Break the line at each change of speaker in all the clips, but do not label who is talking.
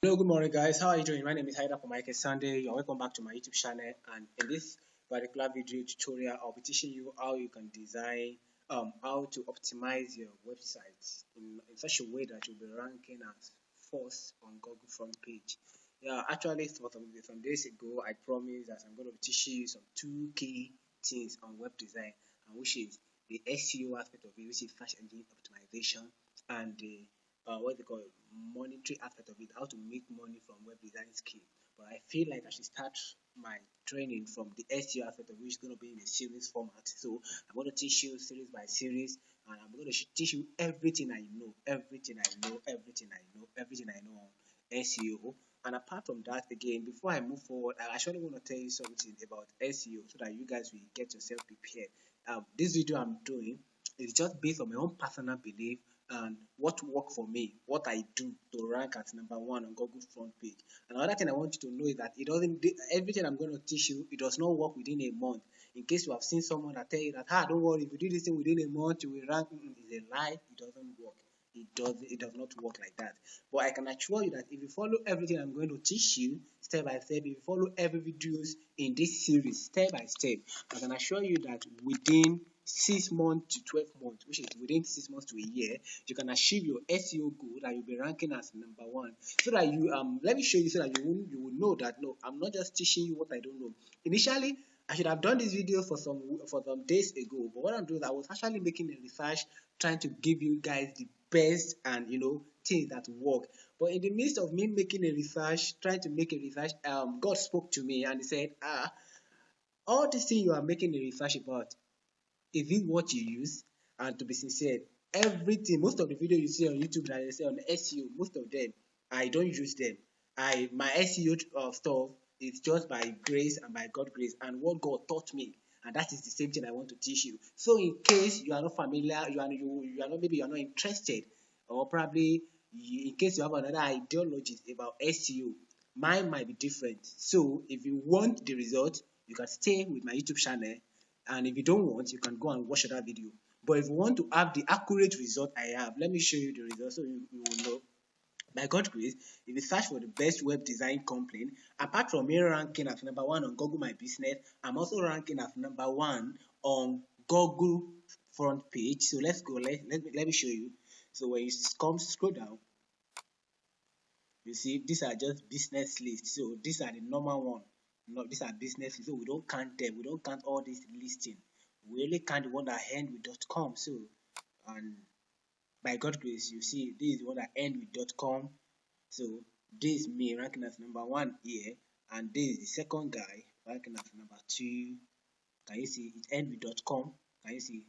Hello, good morning, guys. How are you doing? My name is Haida from Mike Sunday. You're welcome back to my YouTube channel. And in this particular video tutorial, I'll be teaching you how you can design, how to optimize your website in such a way that you'll be ranking as first on Google front page. Yeah, actually, some days ago, I promised that I'm going to be teaching you some two key things on web design, and which is the SEO aspect of it, which is search engine optimization, and the what they call it, monetary aspect of it, how to make money from web design skill. But I feel like I should start my training from the SEO aspect of which is going to be in a series format. So I'm going to teach you series by series, and I'm going to teach you everything I know, everything I know on SEO. And apart from that, again, before I move forward, I actually want to tell you something about SEO so that you guys will get yourself prepared. This video I'm doing is just based on my own personal belief and what worked for me, what I do to rank at number one on Google front page. Another thing I want you to know is that it doesn't everything I'm going to teach you, it does not work within a month. In case you have seen someone that tell you that, don't worry, if you do this thing within a month, you will rank. It's a lie. It doesn't work. It does not work like that. But I can assure you that if you follow everything I'm going to teach you step by step, if you follow every videos in this series step by step, I can assure you that within 6 months to 12 months, which is within 6 months to a year, you can achieve your SEO goal and you'll be ranking as number one. So that you let me show you so that you will know that no, I'm not just teaching you what I don't know. Initially, I should have done this video for some days ago, but what I'm doing is I was actually making a research, trying to give you guys the best and things that work. But in the midst of me making a research, trying to make a research, God spoke to me and He said, all this thing you are making a research about, is it what you use? And to be sincere, everything, most of the videos you see on YouTube that I say on SEO, most of them, I don't use them. My SEO stuff is just by grace and by God's grace and what God taught me. And that is the same thing I want to teach you. So in case you are not familiar, you are not maybe you are not interested, or probably in case you have another ideology about SEO, mine might be different. So if you want the result, you can stay with my YouTube channel, and if you don't want, you can go and watch that video. But if you want to have the accurate result I have, let me show you the result so you will know. By God's grace, if you search for the best web design company, apart from me ranking as number one on Google My Business, I'm also ranking as number one on Google front page. So let's go. Let me show you. So when you come scroll down, you see these are just business lists. So these are the normal one. No, these are business lists. So we don't count them. We don't count all these listing. We only count the one that end with .com. So and by God's grace, you see this is the one that end with .com. So this is me ranking as number one here, and this is the second guy ranking as number two. Can you see it end with .com? Can you see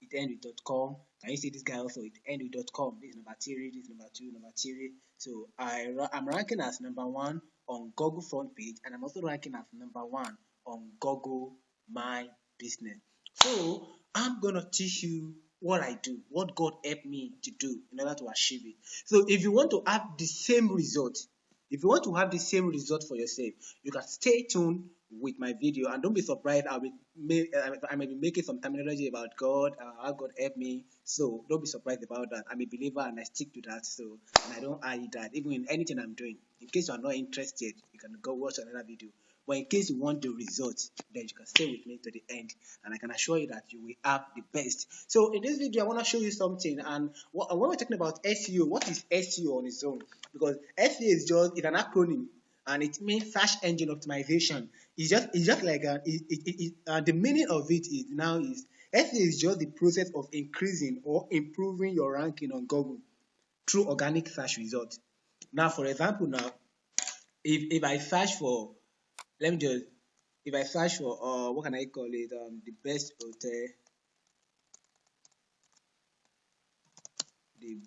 it end with .com? Can you see this guy also? It end with .com. This is number three. This is number two. Number three. So I'm ranking as number one on Google front page, and I'm also ranking as number one on Google My Business. So I'm gonna teach you what I do, what God helped me to do in order to achieve it. So if you want to have the same result, if you want to have the same result for yourself, you can stay tuned with my video, and don't be surprised. I may be making some terminology about God, how God helped me. So don't be surprised about that. I'm a believer and I stick to that. So and I don't hide that even in anything I'm doing. In case you are not interested, you can go watch another video. But in case you want the results, then you can stay with me to the end, and I can assure you that you will have the best. So in this video, I want to show you something. And when we're talking about SEO, what is SEO on its own? Because SEO is an acronym, and it means search engine optimization. It's just like the meaning of it is SEO is just the process of increasing or improving your ranking on Google through organic search results. Now, for example, if I search for, let me just, if I search for what can I call it, the best hotel in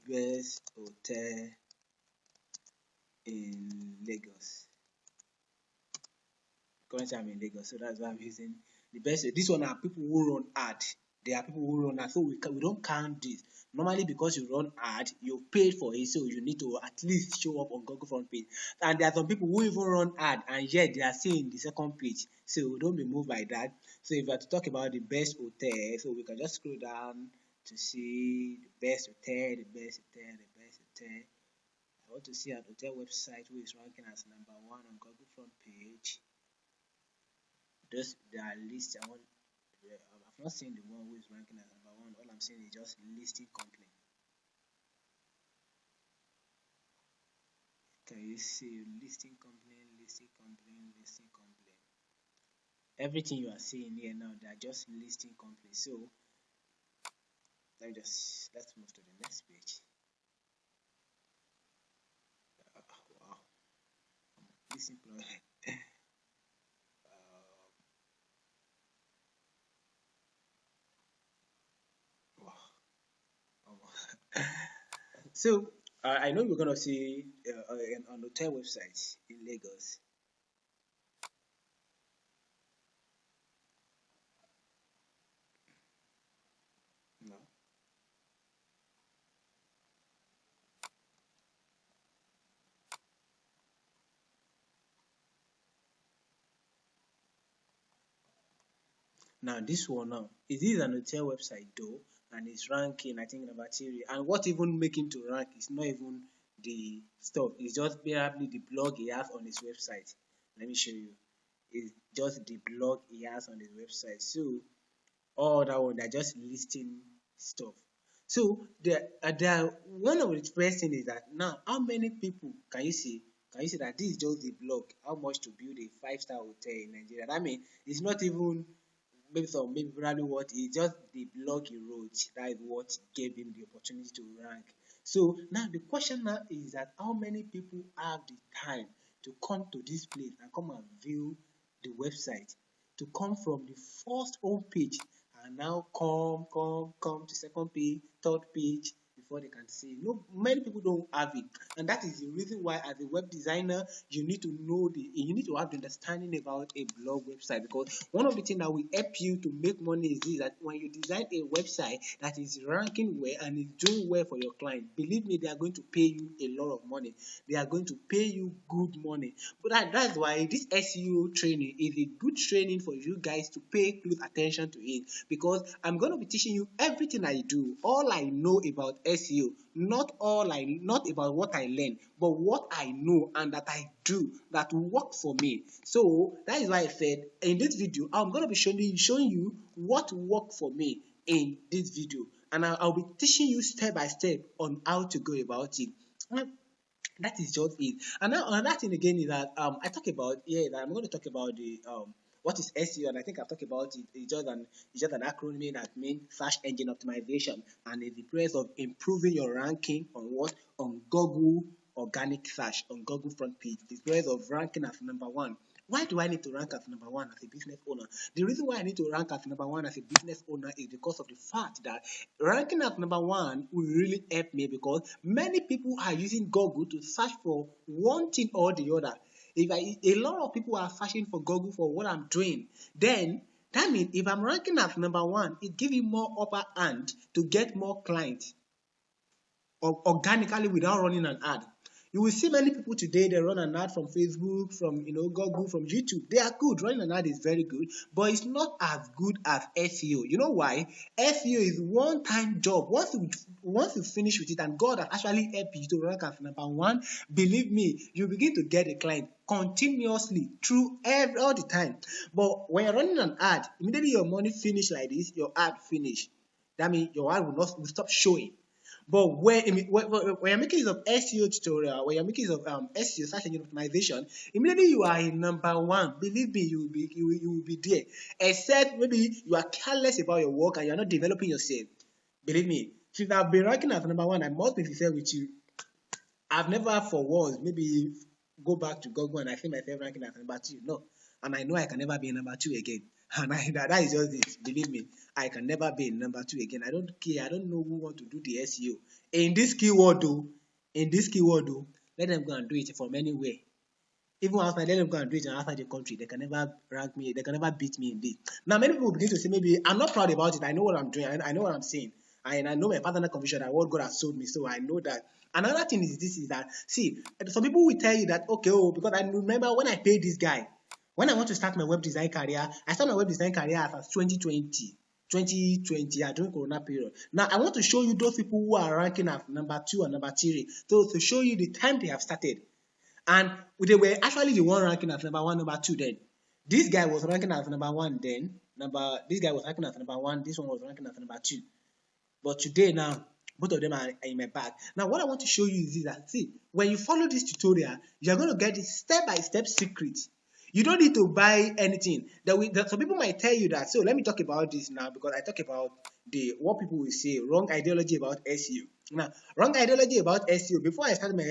Lagos. Currently I'm in Lagos, so that's why I'm using the best. This one are people who run ad. There are people who run ad, so we don't count this. Normally, because you run ad, you paid for it, so you need to at least show up on Google front page. And there are some people who even run ad, and yet they are still in the second page. So don't be moved by that. So if you are to talk about the best hotel, so we can just scroll down to see the best hotel, the best hotel, the best hotel. want to see an hotel website who is ranking as #1 on Google front page. Those they are list. I've not seen the one who is ranking as #1. All I'm saying is just listing company. Can you see listing company, listing company, listing company? Everything you are seeing here now, they are just listing companies. So let's move to the next page. Wow, listing So I know you're gonna see on hotel websites in Lagos. No. Now this one now, it is an hotel website though, and it's ranking I think number 3. And what even make him to rank is not even the stuff, it's just barely the blog he has on his website. Let me show you. It's just the blog he has on his website. So all that one they're just listing stuff. So one of the first thing is that now how many people can you see that this is just the blog how much to build a 5-star hotel in Nigeria? I mean it's not even maybe probably what it's just the blog he wrote that is what gave him the opportunity to rank. So now the question now is that how many people have the time to come to this place and come and view the website, to come from the first home page and now come to second page, third page before they can see. No, many people don't have it, and that is the reason why, as a web designer, you need to have the understanding about a blog website. Because one of the things that will help you to make money is this: that when you design a website that is ranking well and is doing well for your client, believe me, they are going to pay you a lot of money. They are going to pay you good money. But that's why this SEO training is a good training for you guys to pay close attention to it, because I'm going to be teaching you everything I do, all I know about SEO, not about what I learn, but what I know and that I do that work for me. So that is why I said in this video I'm going to be showing you what worked for me in this video, and I'll be teaching you step by step on how to go about it. That is just it. And now another thing again is that I talk about that I'm going to talk about the what is SEO, and I think I've talked about it. It's just an acronym that means search engine optimization, and it's the process of improving your ranking on Google organic search, on Google front page. The process of ranking as #1. Why do I need to rank as #1 as a business owner? The reason why I need to rank as #1 as a business owner is because of the fact that ranking as #1 will really help me, because many people are using Google to search for one thing or the other. A lot of people are searching for Google for what I'm doing, then that means if I'm ranking as #1, it gives me more upper hand to get more clients organically without running an ad. You will see many people today, they run an ad from Facebook, from Google, from YouTube. They are good. Running an ad is very good, but it's not as good as SEO. You know why? SEO is one-time job. Once you finish with it and God has actually helped you to rank as #1, believe me, you begin to get a client continuously through all the time. But when you're running an ad, immediately your money finish like this, your ad finish. That means your ad will stop showing. But when you're making use of SEO tutorial, when you're making use of SEO, search engine optimization, immediately you are in #1. Believe me, you will be there. Except maybe you are careless about your work and you are not developing yourself. Believe me, since I've been ranking as #1, I must be sincere with you. I've never for once maybe go back to Google and I feel myself ranking as #2. No, and I know I can never be #2 again. And that is just it. Believe me, I can never be #2 again. I don't care. I don't know who want to do the SEO. In this keyword though, let them go and do it from anywhere. Even outside, let them go and do it outside the country. They can never rank me. They can never beat me in this. Now, many people begin to say, maybe I'm not proud about it. I know what I'm doing. I know what I'm saying. And I know my personal conviction that what God has sold me. So I know that. Another thing is that, see, some people will tell you that, okay, because I remember when I paid this guy, when I want to start my web design career, I started my web design career as 2020. 2020, during Corona period. Now, I want to show you those people who are ranking at number 2 and number 3. So, to show you the time they have started. And they were actually the one ranking at number 1, number 2 then. This guy was ranking at number 1 then. This guy was ranking at number 1. This one was ranking at number 2. But today now, both of them are in my bag. Now, what I want to show you is that, see, when you follow this tutorial, you're going to get the step-by-step secret. You don't need to buy anything. Some people might tell you that. So let me talk about this now, because I talk about what people will say, wrong ideology about SEO. Now, wrong ideology about SEO. Before I started my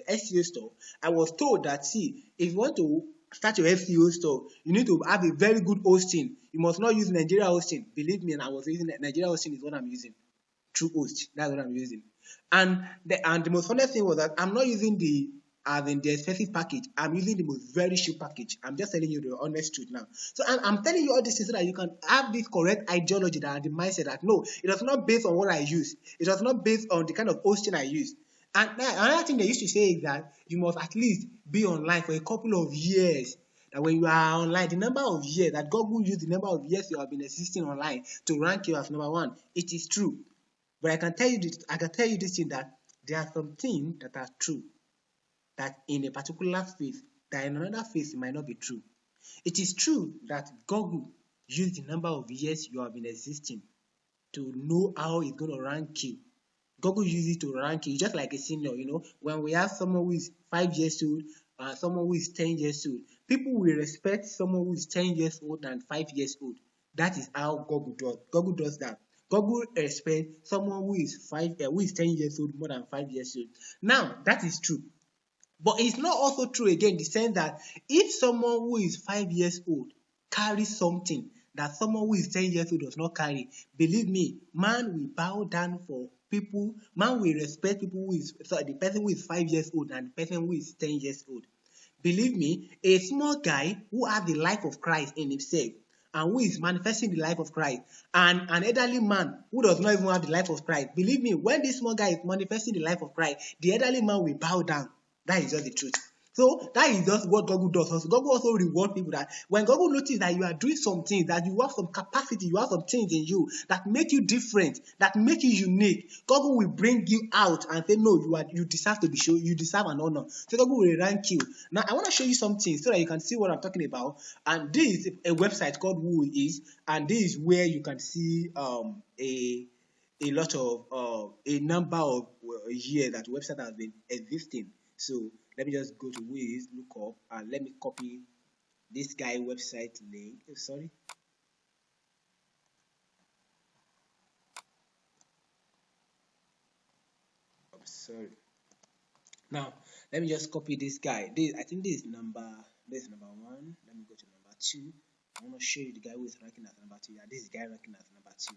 SEO store, I was told that, see, if you want to start your SEO store, you need to have a very good hosting. You must not use Nigeria hosting. Believe me, and I was using Nigeria hosting is what I'm using. TrueHost, that's what I'm using. And the most funny thing was that I'm not using the expensive package. I'm using the most very cheap package. I'm just telling you the honest truth now. So I'm telling you all this so that you can have this correct ideology, that the mindset that no, it is not based on what I use. It is not based on the kind of hosting I use. And another thing they used to say is that you must at least be online for a couple of years. That when you are online, the number of years that Google use the number of years you have been existing online to rank you as number 1. It is true. But I can tell you this thing, that there are some things that are true, that in a particular phase, that in another phase it might not be true. It is true that Google used the number of years you have been existing to know how it's going to rank you. Google uses it to rank you, just like a senior. When we have someone who is 5 years old, someone who is 10 years old, people will respect someone who is 10 years old and 5 years old. That is how Google does. Google does that. Google respects someone who is 10 years old more than 5 years old. Now, that is true. But it's not also true again, in the sense that if someone who is 5 years old carries something that someone who is 10 years old does not carry, believe me, man will bow down for people, man will respect people the person who is 5 years old and the person who is 10 years old. Believe me, a small guy who has the life of Christ in himself and who is manifesting the life of Christ, and an elderly man who does not even have the life of Christ, believe me, when this small guy is manifesting the life of Christ, the elderly man will bow down. That is just the truth. So that is just what Google does. Also, Google also rewards people that when Google notices that you are doing something, that you have some capacity, you have some things in you that make you different, that make you unique, Google will bring you out and say, no, you deserve to be shown, you deserve an honor. So Google will rank you. Now, I want to show you something so that you can see what I'm talking about. And this is a website called Whois, and this is where you can see a number of years that website has been existing. So let me just go to Whois, look up, and let me copy this guy website link. Sorry. I'm sorry. Now let me just copy this guy. I think this is number 1. Let me go to number 2. I want to show you the guy who is ranking at number 2. Yeah, this is the guy ranking at number 2.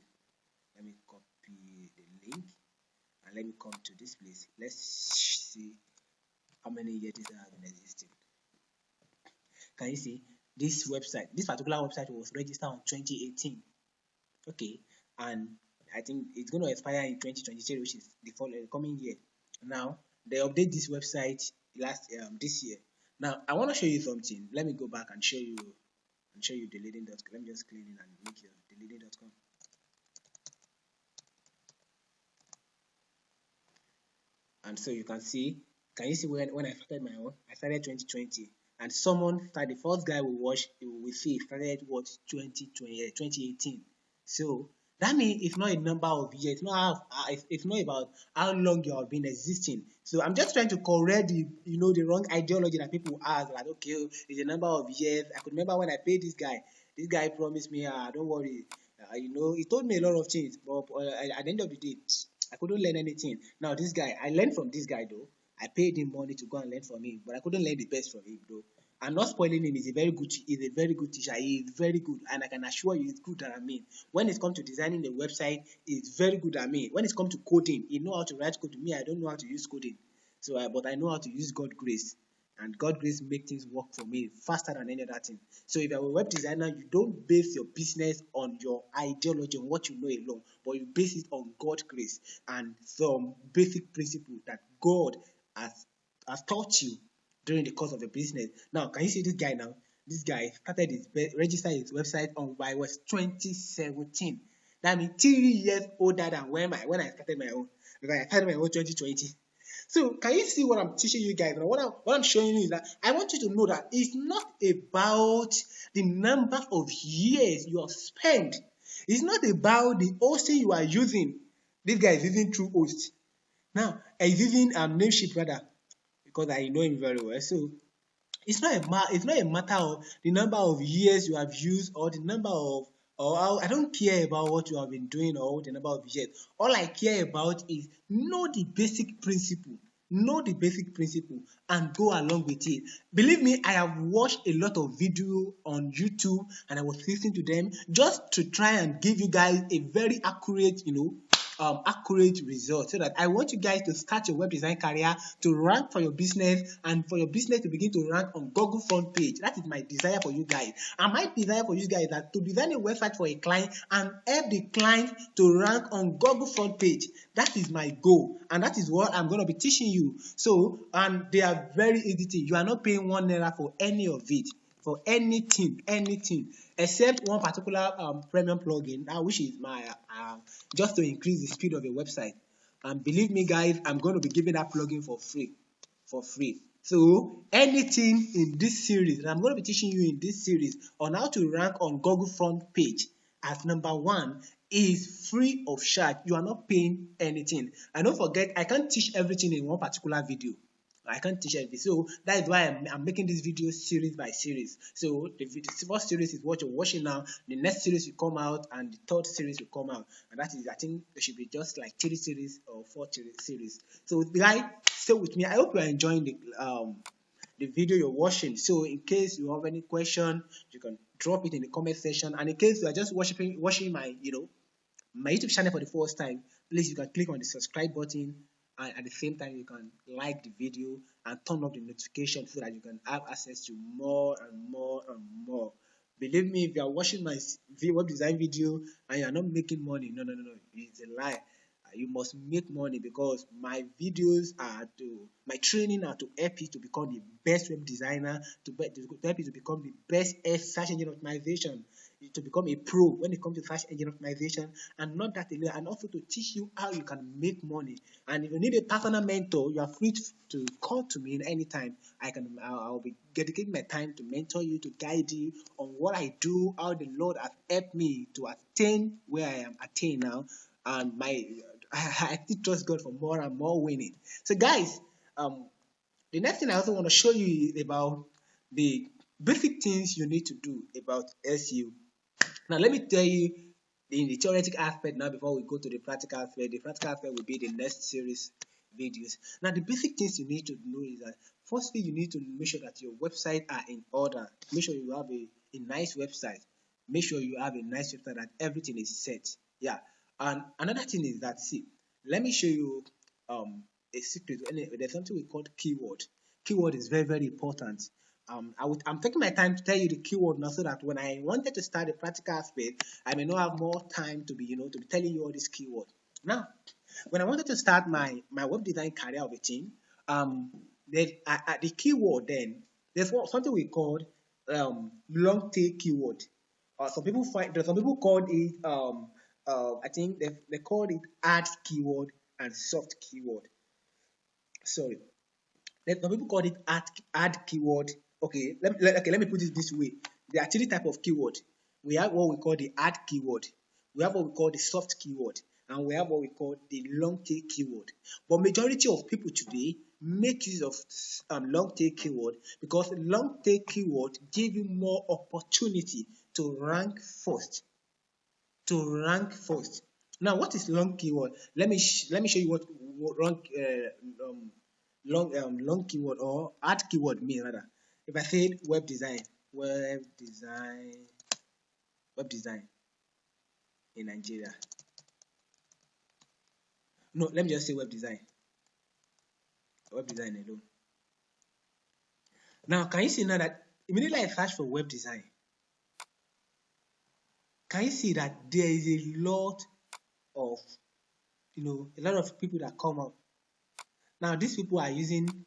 Let me copy the link and let me come to this place. Let's see how many years this has been existing. Can you see this website? This particular website was registered in 2018. Okay, and I think it's going to expire in 2023, which is the coming year. Now they update this website this year. Now I want to show you something. Let me go back and show you deleting.com. Let me just clean it and make it deleting.com. And so you can see. Can you see when I started my own? I started 2020, and the first guy we see started 2018. So that means it's not a number of years. It's not about how long you have been existing. So I'm just trying to correct the wrong ideology that people have. Like, okay, it's a number of years. I could remember when I paid this guy. This guy promised me, don't worry. He told me a lot of things, but at the end of the day, I couldn't learn anything. Now this guy, I learned from this guy though. I paid him money to go and learn from him, but I couldn't learn the best from him though. I'm not spoiling him. He's a very good teacher. He is very good, and I can assure you he's good at me. When it comes to designing the website, he's very good at me. When it comes to coding, he knows how to write code. Me, I don't know how to use coding. So, but I know how to use God's grace. And God's grace make things work for me faster than any other thing. So if you're a web designer, you don't base your business on your ideology, on what you know alone, but you base it on God's grace and some basic principles that God has taught you during the course of the business. Now, can you see this guy now? This guy started registered his website on by was 2017. That means 3 years older than when I started my own. Because I started my own 2020. So can you see what I'm teaching you guys? What I'm showing you is that I want you to know that it's not about the number of years you have spent. It's not about the hosting you are using. This guy is using TrueHost. Now, he's using Namecheap rather, because I know him very well. So it's not a matter of the number of years you have used or the number of or how, I don't care about what you have been doing or the number of years. All I care about is know the basic principle. Know the basic principle and go along with it. Believe me, I have watched a lot of video on YouTube and I was listening to them just to try and give you guys a very accurate, accurate result, so that I want you guys to start your web design career, to rank for your business, and for your business to begin to rank on Google front page. That is my desire for you guys. And my desire for you guys is that to design a website for a client and help the client to rank on Google front page. That is my goal, and that is what I'm going to be teaching you. So, and they are very easy things. You are not paying £1 for any of it, for anything, except one particular premium plugin, which is my just to increase the speed of your website. And believe me, guys, I'm going to be giving that plugin for free. So anything in this series, and I'm going to be teaching you in this series on how to rank on Google front page as number 1 is free of charge. You are not paying anything. And don't forget, I can't teach everything in one particular video. I can't teach everything. So that is why I'm making this video series by series. So the first series is what you're watching now. The next series will come out, and the third series will come out. And that is, I think there should be just like 3 series or 4 series. So guys, stay with me. I hope you are enjoying the video you're watching. So in case you have any question, you can drop it in the comment section. And in case you are just watching my my YouTube channel for the first time, please, you can click on the subscribe button, and at the same time you can like the video and turn off the notification so that you can have access to more and more and more. Believe me, if you are watching my web design video and you are not making money, no, it's a lie. You must make money, because my videos my training are to help you to become the best web designer, to help you to become the best search engine optimization, to become a pro when it comes to search engine optimization, and not that alone, and also to teach you how you can make money. And if you need a personal mentor, you are free to call to me anytime. I'll be dedicating my time to mentor you, to guide you on what I do, how the Lord has helped me to attain where I am attained now, and I still trust God for more and more winning. So guys, the next thing I also want to show you is about the basic things you need to do about SEO. Now let me tell you in the theoretical aspect now before we go to the practical aspect. The practical aspect will be the next series videos. Now the basic things you need to know is that firstly, you need to make sure that your website are in order. Make sure you have a nice website. Make sure you have a nice website, that everything is set. Yeah. And another thing is that, see, let me show you a secret. There's something we call keyword. Keyword is very, very important. I'm taking my time to tell you the keyword now, so that when I wanted to start the practical aspect, I may not have more time to be telling you all this keyword. Now, when I wanted to start my web design career of a team, the keyword, then there's something we called long tail keyword. Some people call it I think they called it hard keyword and soft keyword. Sorry, some people call it hard keyword. Okay, let me put it this way. There are 3 types of keyword. We have what we call the hard keyword. We have what we call the soft keyword, and we have what we call the long tail keyword. But majority of people today make use of long tail keyword, because long tail keyword give you more opportunity to rank first. Now, what is long keyword? Let me show you what long keyword or hard keyword mean rather. If I say web design in Nigeria. No, let me just say web design alone. Now, can you see now that immediately I search for web design, can you see that there is a lot of people that come up? Now these people are using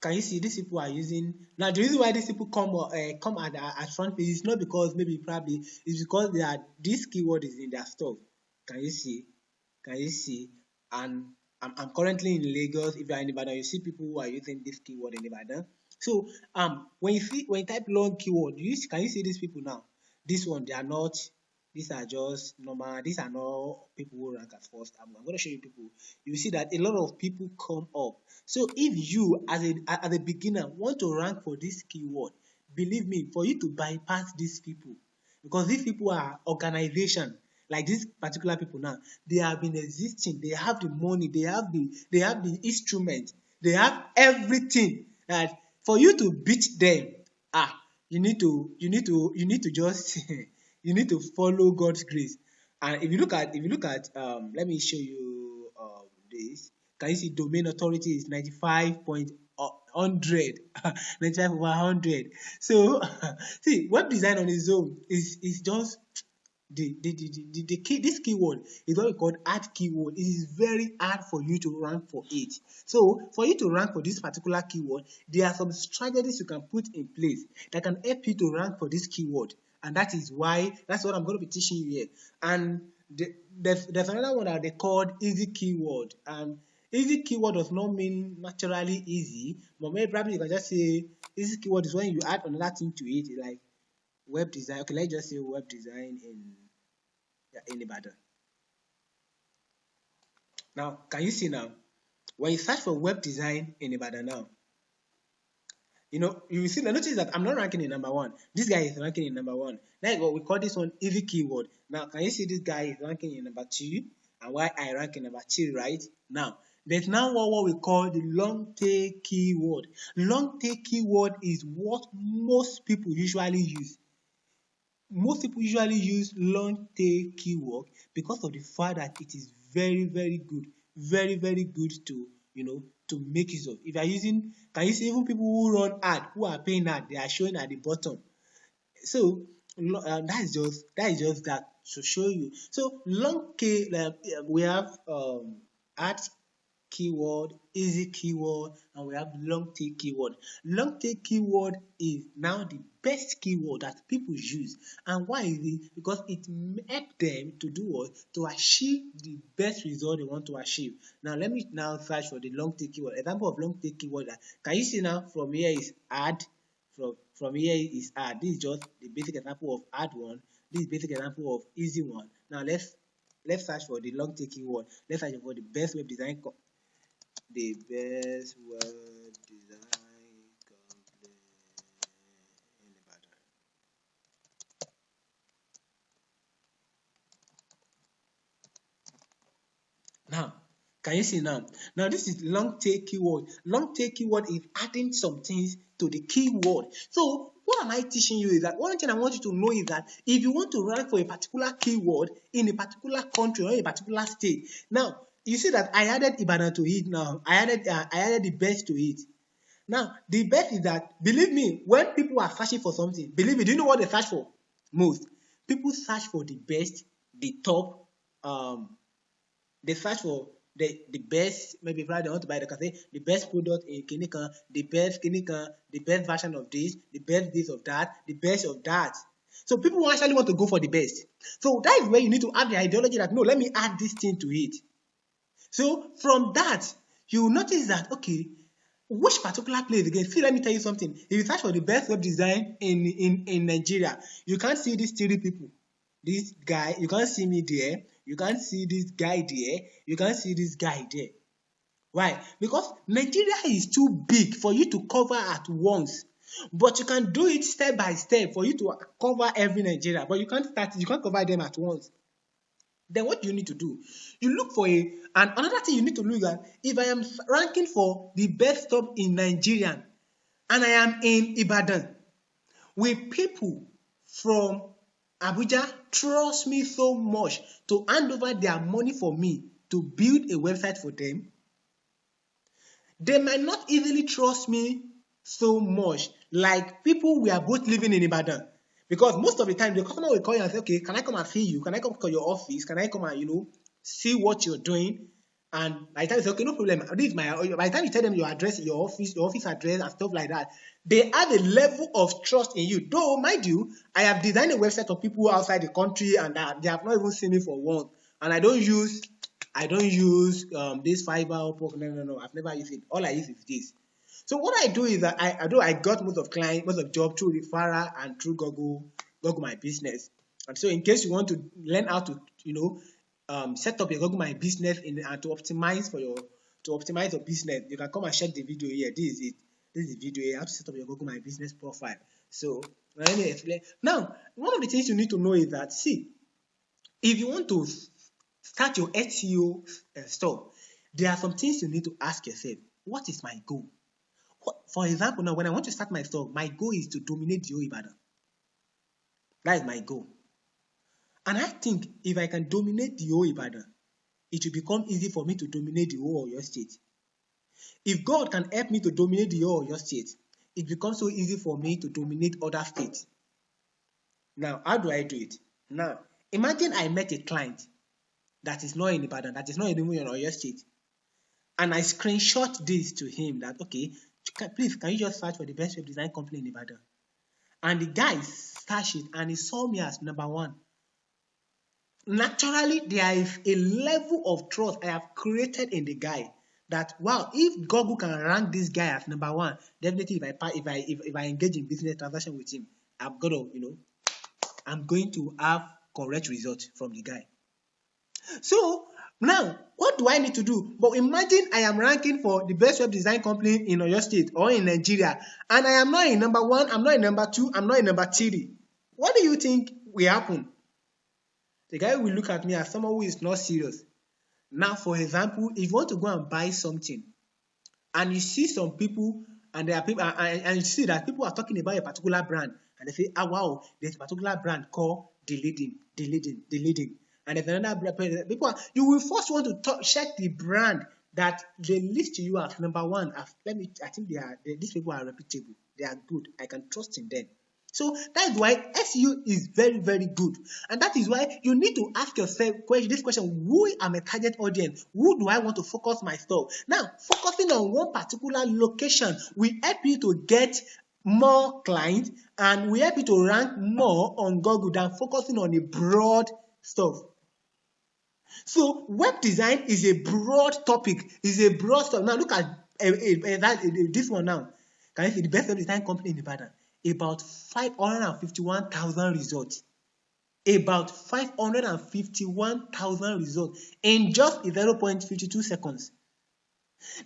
can you see these people are using now? The reason why these people come at front page is not because maybe probably it's because they are this keyword is in their stuff. Can you see? Can you see? And I'm currently in Lagos. If you are in Ibadan, you see people who are using this keyword in Ibadan. So when you type long keyword, can you see these people now? This one, they are not. These are just normal. These are not people who rank at first. I'm going to show you people. You see that a lot of people come up. So if you, as a beginner, want to rank for this keyword, believe me, for you to bypass these people, because these people are organization, like these particular people now, they have been existing. They have the money. They have the instrument. They have everything. That for you to beat them, you need to just you need to follow God's grace. And if you look at let me show you this. Can you see domain authority is 95.100 95 over 100. So see, web design on its own is just the key. This keyword is what we call hard keyword. It is very hard for you to rank for it. So for you to rank for this particular keyword, there are some strategies you can put in place that can help you to rank for this keyword, and that's what I'm going to be teaching you here. And there's another one that they called easy keyword. Easy keyword does not mean naturally easy, but maybe probably you can just say easy keyword is when you add another thing to it, like web design. Okay, let's just say web design in Ibadan. Now, can you see now? When you search for web design in Ibadan now, you will see. Notice that I'm not ranking in number one. This guy is ranking in number one. Now we call this one easy keyword. Now, can you see this guy is ranking in number two, and why I rank in number two, right? Now, there's now what we call the long tail keyword. Long tail keyword is what most people usually use. Most people usually use long tail keyword because of the fact that it is very, very good, very, very good to to make use of. If you are using, can you see even people who run ad, who are paying ad, they are showing at the bottom. So that is just that to show you. So long tail, we have ad keyword, easy keyword, and we have long tail keyword. Long tail keyword is now the best keyword that people use. And why is it? Because it helps them to do what? To achieve the best result they want to achieve. Now let me now search for the long tail keyword. Example of long tail keyword. Can you see now from here is add, from here is add. This is just the basic example of add one. This is basic example of easy one. Now let's search for the long tail keyword. Let's search for the best web design company in Ibadan. Now, can you see now? Now this is long tail keyword. Long tail keyword is adding some things to the keyword. So what am I teaching you is that one thing I want you to know is that if you want to rank for a particular keyword in a particular country or a particular state, now you see that I added Ibadan to it. Now I added the best to it. Now the best is that, believe me, when people are searching for something, believe me, do you know what they search for most? People search for the best, the top. They search for the best. Maybe probably they want to buy, they can say the best product in Kinika, the best Kinika, the best version of this, the best this of that, the best of that. So people actually want to go for the best. So that is where you need to have the ideology that no, let me add this thing to it. So from that, you will notice that, okay, which particular place again? See, let me tell you something. If you search for the best web design in Nigeria, you can't see these three people. This guy, you can't see me there. You can't see this guy there. You can't see this guy there. Why? Because Nigeria is too big for you to cover at once. But you can do it step by step for you to cover every Nigeria. But you can't cover them at once. Then what do you need to do? You look for and another thing you need to look at, if I am ranking for the best top in Nigeria and I am in Ibadan, will people from Abuja trust me so much to hand over their money for me to build a website for them? They might not easily trust me so much like people we are both living in Ibadan. Because most of the time, the customer will call you and say, okay, can I come and see you? Can I come to your office? Can I come and, see what you're doing? And by the time you say, okay, no problem, this is my, by the time you tell them your address, your office address and stuff like that, they have a level of trust in you. Though, mind you, I have designed a website of people outside the country and they have not even seen me for once. And I don't use this Fiverr or no. I've never used it. All I use is this. So what I do is that I got most of job through referral and through Google My Business. And so in case you want to learn how to, set up your Google My Business and to optimize your business, you can come and check the video here. This is it. This is the video here, how to set up your Google My Business profile. So let me explain. Now, one of the things you need to know is that, see, if you want to start your SEO stuff, there are some things you need to ask yourself. What is my goal? For example, now when I want to start my stuff, my goal is to dominate the whole Ibadan. That is my goal. And I think if I can dominate the whole Ibadan, it will become easy for me to dominate the whole of your state. If God can help me to dominate the whole of your state, it becomes so easy for me to dominate other states. Now, how do I do it? Now, imagine I met a client that is not in Ibadan, that is not even in your state, and I screenshot this to him that, okay, please, can you just search for the best web design company in Ibadan? And the guy searched it and he saw me as number one. Naturally, there is a level of trust I have created in the guy that, wow, if Google can rank this guy as number one, definitely if I engage in business transaction with him, I'm going to have correct results from the guy. So now, what do I need to do? But imagine I am ranking for the best web design company in Oyo State or in Nigeria, and I am not in number one, I'm not in number two, I'm not in number three. What do you think will happen? The guy will look at me as someone who is not serious. Now, for example, if you want to go and buy something, and you see some people, and there are people, and you see that people are talking about a particular brand, and they say, "Ah, wow, there's a particular brand called the leading." And there's another brand. You will first want to check the brand that they list to you as number one. I think these people are reputable. They are good. I can trust in them. So that is why SEO is very, very good. And that is why you need to ask yourself this question: who are my target audience? Who do I want to focus my stuff? Now, focusing on one particular location will help you to get more clients and will help you to rank more on Google than focusing on a broad stuff. So web design is a broad topic, is a broad stuff. Now look at this one now. Can you see the best web design company in Ibadan? About 551,000 results. About 551,000 results in just 0.52 seconds.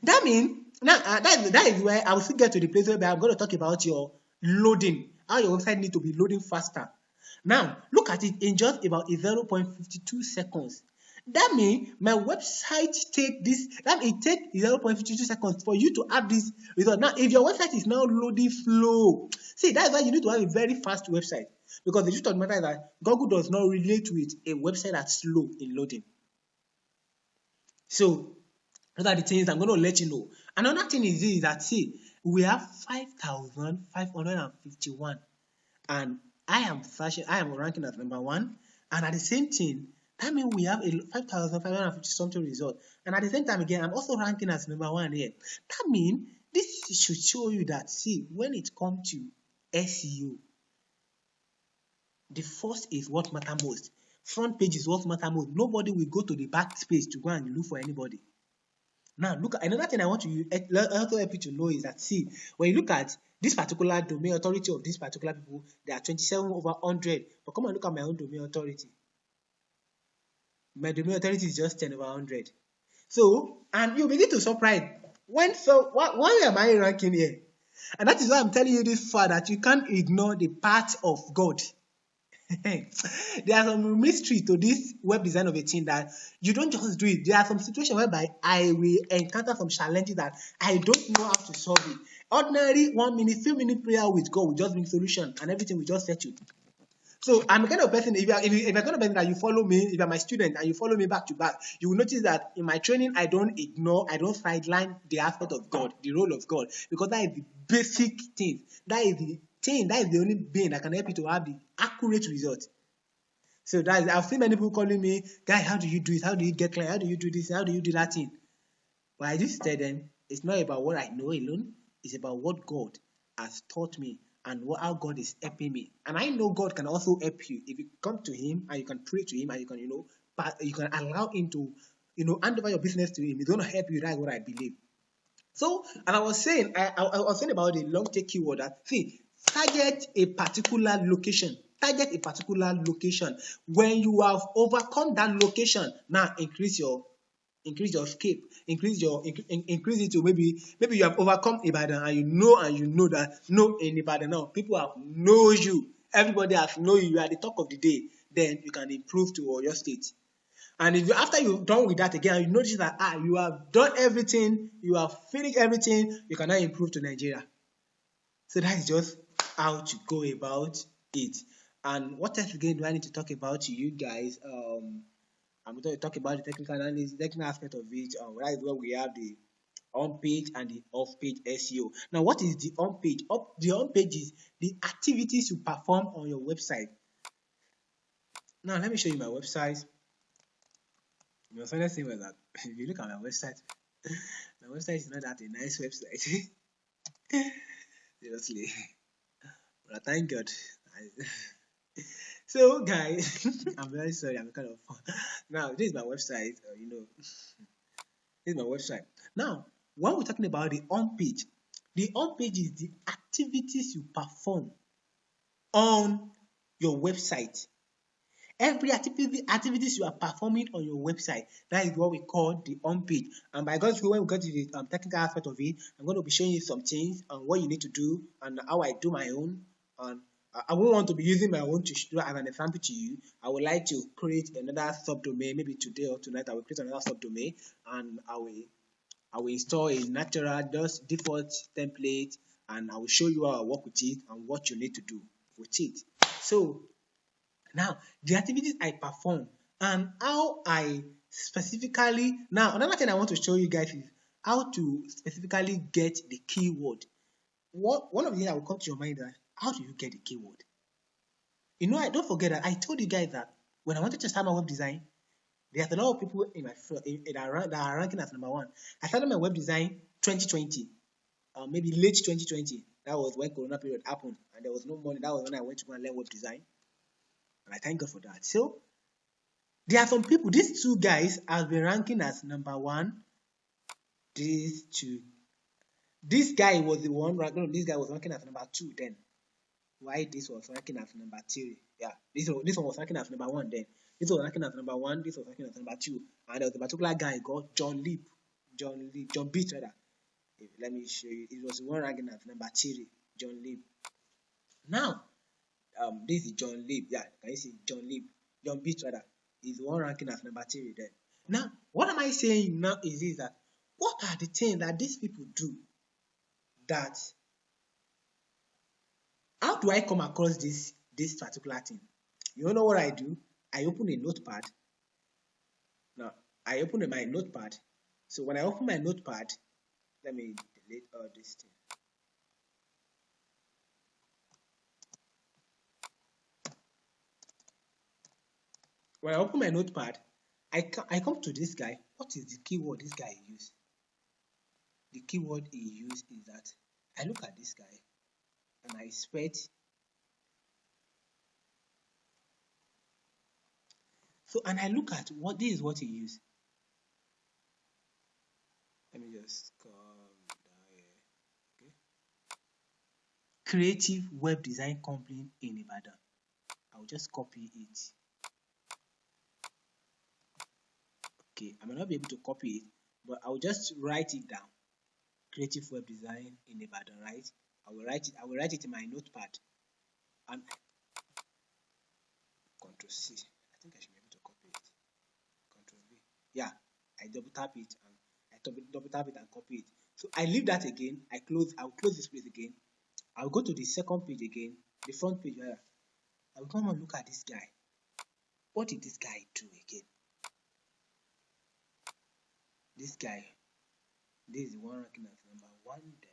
That means now that is where I will still get to the place where I'm going to talk about your loading, how your website needs to be loading faster. Now look at it in just about 0.52 seconds. That means my website take 0.52 seconds for you to have this result. Now, if your website is now loading slow, see, that's why you need to have a very fast website. Because the truth of the matter is that Google does not relate with a website that's slow in loading. So, those are the things I'm going to let you know. Another thing is that, see, we have 5,551. And I am ranking as number one. And at the same time, that means we have a 5,550 something result. And at the same time, again, I'm also ranking as number one here. That means this should show you that, see, when it comes to SEO, the first is what matters most. Front page is what matters most. Nobody will go to the back space to go and look for anybody. Now, look, another thing I want to also help you to know is that, see, when you look at this particular domain authority of these particular people, they are 27 over 100. But come and look at my own domain authority. My domain authority is just 10 over 100. So, and you begin to surprise. Why am I ranking here? And that is why I'm telling you this far, that you can't ignore the part of God. There are some mystery to this web design of a thing that you don't just do it. There are some situations whereby I will encounter some challenges that I don't know how to solve it. Ordinary 1 minute, few minute prayer with God will just bring solution and everything will just settle. So I'm the kind of person, if you're kind of person that you follow me, if you're my student and you follow me back to back, you will notice that in my training, I don't sideline the aspect of God, the role of God, because that is the basic thing. That is the only being that can help you to have the accurate result. So I've seen many people calling me, guy, how do you do it? How do you get client? How do you do this? How do you do that thing? But I just tell them it's not about what I know alone, it's about what God has taught me and how God is helping me. And I know God can also help you if you come to Him and you can pray to Him and you can, but you can allow Him to, hand over your business to Him. He's going to help you. That's what I believe. So, and I was saying, I was saying about the long tail keyword that, see, target a particular location. Target a particular location. When you have overcome that location, now increase your scape, increase it to maybe you have overcome Ibadan and you know that no, in Ibadan now people have know you, everybody has know you, you are the talk of the day. Then you can improve to your state. And if after you've done with that again, you notice that you have done everything, you have finished everything, you can now improve to Nigeria. So that is just how to go about it. And what else again do I need to talk about to you guys? I'm going to talk about the technical analysis, technical aspect of it. That is where we have the on-page and the off-page SEO. Now, what is the on-page? The on-page is the activities you perform on your website. Now, let me show you my website. The funniest thing was that if you look at my website is not that a nice website. Seriously. But thank God. So, guys, I'm very sorry. I'm kind of now. This is my website. This is my website. Now, when we're talking about the on page is the activities you perform on your website. Every activities you are performing on your website, that is what we call the on page. And by God's will, when we get to the technical aspect of it, I'm going to be showing you some things on what you need to do and how I do my own. And I won't want to be using my own to show as an example to you. I would like to create another subdomain. Maybe today or tonight I will create another subdomain, and I will install a natural just default template, and I will show you how I work with it and what you need to do with it. So now, the activities I perform and how I specifically, now another thing I want to show you guys is how to specifically get the keyword. One of the things that will come to your mind is how do you get the keyword? Don't forget that I told you guys that when I wanted to start my web design, there's a lot of people in my that are ranking as number one. I started my web design 2020, maybe late 2020. That was when Corona period happened, and there was no money. That was when I went to go and learn web design. And I thank God for that. So there are some people, these two guys have been ranking as number one. These two. This guy was the one, this guy was ranking as number two then. Why this was ranking as number three? Yeah, this one was ranking as number one then. This was ranking as number one, this was ranking as number two. And there was a particular guy called John Beach rather. Let me show you. It was the one ranking as number three, John Leap. Now, this is John Leap. Yeah, can you see John Leap? John Beach rather is the one ranking as number three there. Now, what am I saying now is this, that what are the things that these people do that how do I come across this particular thing? You know what I do? I open a notepad. Now, I open my notepad. So when I open my notepad, let me delete all this thing. When I open my notepad, I come to this guy. What is the keyword this guy used? The keyword he used is that I look at this guy and I expect. So, and I look at this is what he used. Let me just come down here. Okay. Creative web design company in Ibadan. I'll just copy it. Okay, I may not be able to copy it, but I'll just write it down. Creative web design in Ibadan, right? I will write it in my notepad. And Control C. I think I should be able to copy it. Control V. Yeah, I double tap it and copy it. So I leave that again. I'll close this place again. I'll go to the second page again, the front page rather. I'll come and look at this guy. What did this guy do again? This guy, this is the one ranking as number one then.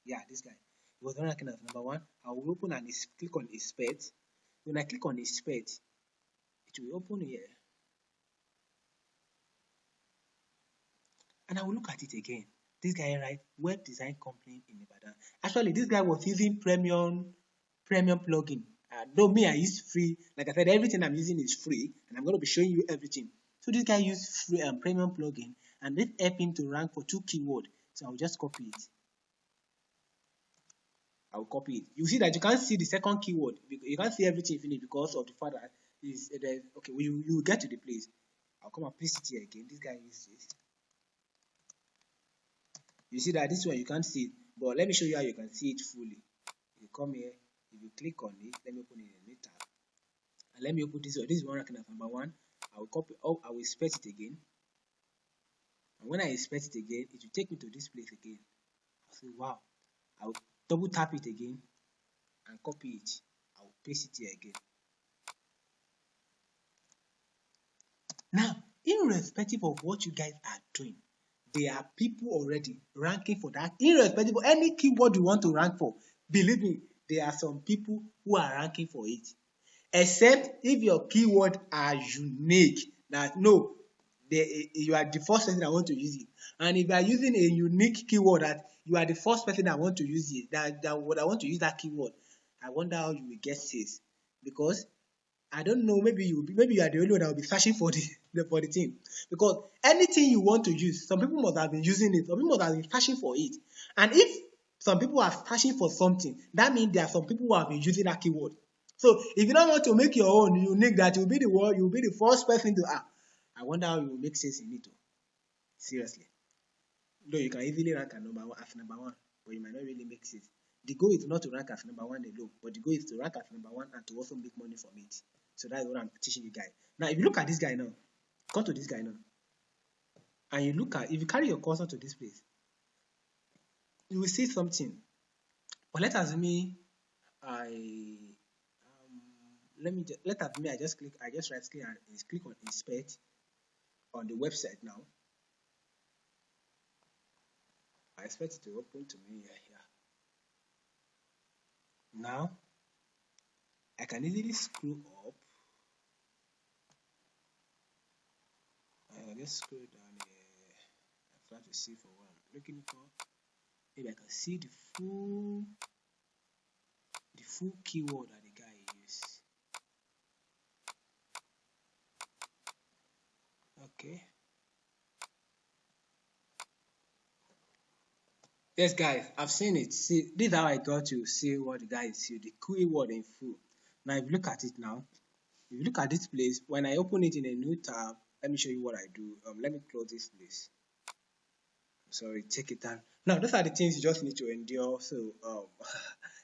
Yeah, this guy. He was ranking as number one. I will open and click on expert. When I click on expert, it will open here. And I will look at it again. This guy write web design company in Ibadan. Actually, this guy was using premium plugin. Though me, I use free. Like I said, everything I'm using is free, and I'm going to be showing you everything. So this guy used free premium plugin, and this helped him to rank for 2 keywords. So I'll just copy it. I'll copy it. You see that you can't see the second keyword. You can't see everything finished because of the fact that is okay. You will get to the place. I'll come and paste it here again. This guy used this. You see that this one you can't see it, but let me show you how you can see it fully. You come here, if you click on it, let me open it in a new tab. And let me open this one. This is one ranking as number 1. I will copy I will inspect it again. And when I inspect it again, it will take me to this place again. I'll say, wow. I will double tap it again and copy it. I will paste it here again. Now, irrespective of what you guys are doing, there are people already ranking for that. Irrespective of any keyword you want to rank for, believe me, there are some people who are ranking for it. Except if your keyword are unique, that no, you are the first person that want to use it. And if you are using a unique keyword that you are the first person that want to use it, that want to use that keyword, I wonder how you will get sales. Because I don't know, maybe you are the only one that will be searching for the thing. Because anything you want to use, some people must have been using it, some people must have been searching for it. And if some people are searching for something, that means there are some people who have been using that keyword. So if you don't want to make your own unique, that you'll be the first person to I wonder how you will make sense in it. Seriously. Though you can easily rank as number 1, but you might not really make sense. The goal is not to rank as number 1 alone, but the goal is to rank as number 1 and to also make money from it. So that's what I'm teaching you guys. Now, if you look at this guy now, come to this guy now, and you look at, if you carry your cursor to this place, you will see something. But let us me, I just right click and click on inspect on the website now. I expect it to open to me here. Now, I can easily scroll up. I just scroll down here. I try to see for what I'm looking for. Maybe I can see the full keyword that the guy used. Okay. Yes, guys, I've seen it. See, this is how I got to see what the guy is using, the keyword in full. Now, if you look at it now, if you look at this place, when I open it in a new tab, let me show you what I do. Let me close this place. Sorry, take it down. Now, those are the things you just need to endure. So,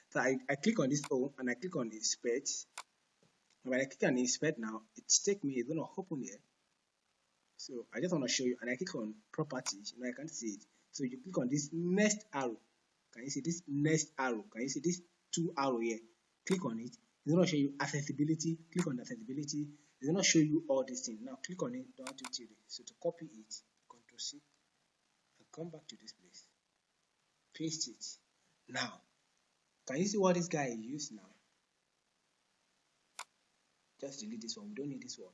so I click on this home and I click on inspect. When I click on inspect now, it's going to open here. So I just want to show you, and I click on properties. Now I can't see it. So you click on this next arrow. Can you see this next arrow? Can you see this 2 arrow here? Click on it. It's going to show you accessibility. Click on the accessibility. It's going to show you all these things. Now click on it. 1, 2, 3. So to copy it, Ctrl C, and come back to this place. Paste it. Now, can you see what this guy used now? Just delete this one. We don't need this one.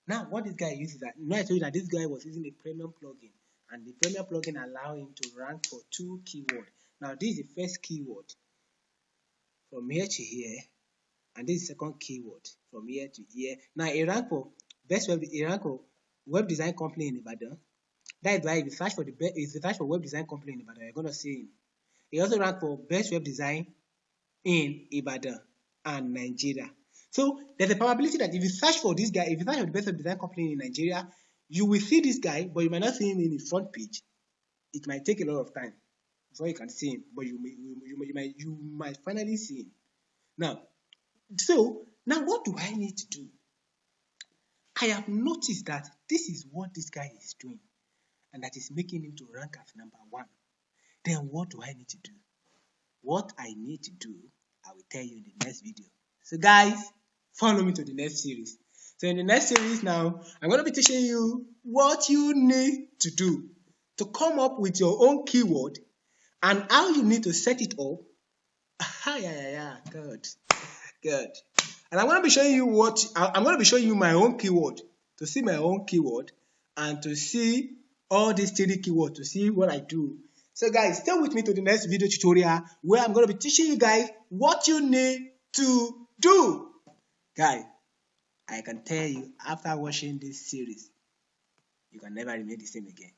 Now, what this guy uses, that I told you that this guy was using a premium plugin, and the premium plugin allowed him to rank for 2 keywords. Now, this is the first keyword from here to here, and this is the second keyword from here to here. Now, he ranked for web design company in Ibadan. That is why if you search for web design company in Ibadan, you're going to see him. He also ranked for best web design in Ibadan and Nigeria. So there's a probability that if you search for this guy, if you search for the best web design company in Nigeria, you will see this guy, but you might not see him in the front page. It might take a lot of time before you can see him, but you might finally see him. Now, what do I need to do? I have noticed that this is what this guy is doing, and that is making him to rank as number 1. Then what do I need to do? What I need to do, I will tell you in the next video. So guys, follow me to the next series. So in the next series now, I'm going to be teaching you what you need to do to come up with your own keyword and how you need to set it up. Good. And I'm going to be showing you my own keyword, to see my own keyword and to see all these 3 keywords to see what I do. So guys, stay with me to the next video tutorial where I'm going to be teaching you guys what you need to do. Guys, I can tell you after watching this series, you can never remain the same again.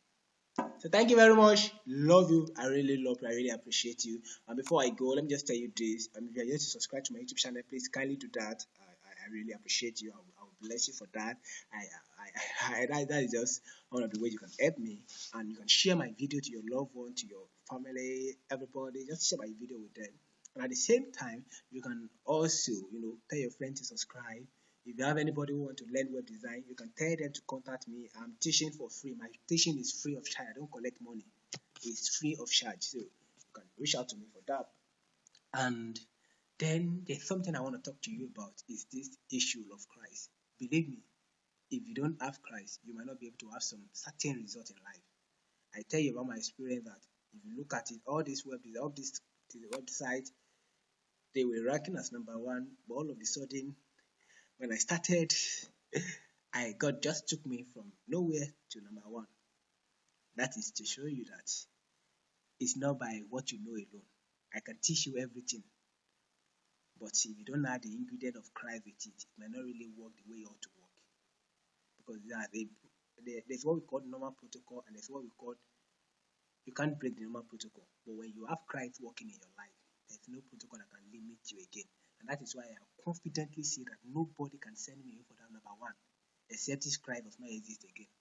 So thank you very much. Love you. I really love you. I really appreciate you. And before I go, let me just tell you this. If you're yet to subscribe to my YouTube channel, please kindly do that. I really appreciate you. I will bless you for that. That is just one of the ways you can help me. And you can share my video to your loved one, to your family, everybody. Just share my video with them. And at the same time, you can also, tell your friends to subscribe. If you have anybody who want to learn web design, you can tell them to contact me. I'm teaching for free. My teaching is free of charge. I don't collect money. It's free of charge. So you can reach out to me for that. And then there's something I want to talk to you about is this issue of Christ. Believe me, if you don't have Christ, you might not be able to have some certain result in life. I tell you about my experience that if you look at it, all these websites, they were ranking as #1, but all of a sudden, when I started, God just took me from nowhere to #1. That is to show you that it's not by what you know alone. I can teach you everything, but if you don't have the ingredient of Christ with it, it might not really work the way you ought to work. Because there's what we call normal protocol, and there's what we call, you can't break the normal protocol. But when you have Christ working in your life, there's no protocol that can limit you again. And that is why I confidently say that nobody can send me for that #1, except this Christ does not exist again.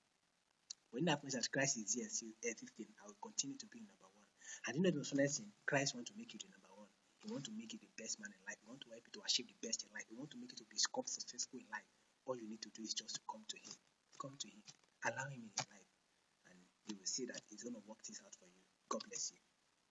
When that happens that Christ is here existing, I will continue to be #1. And you know the honest thing, Christ wants to make you the #1. He wants to make you the best man in life. He wants to help you to achieve the best in life. He wants to make you to become successful in life. All you need to do is just to come to him. Come to him. Allow him in your life. And you will see that he's going to work this out for you. God bless you.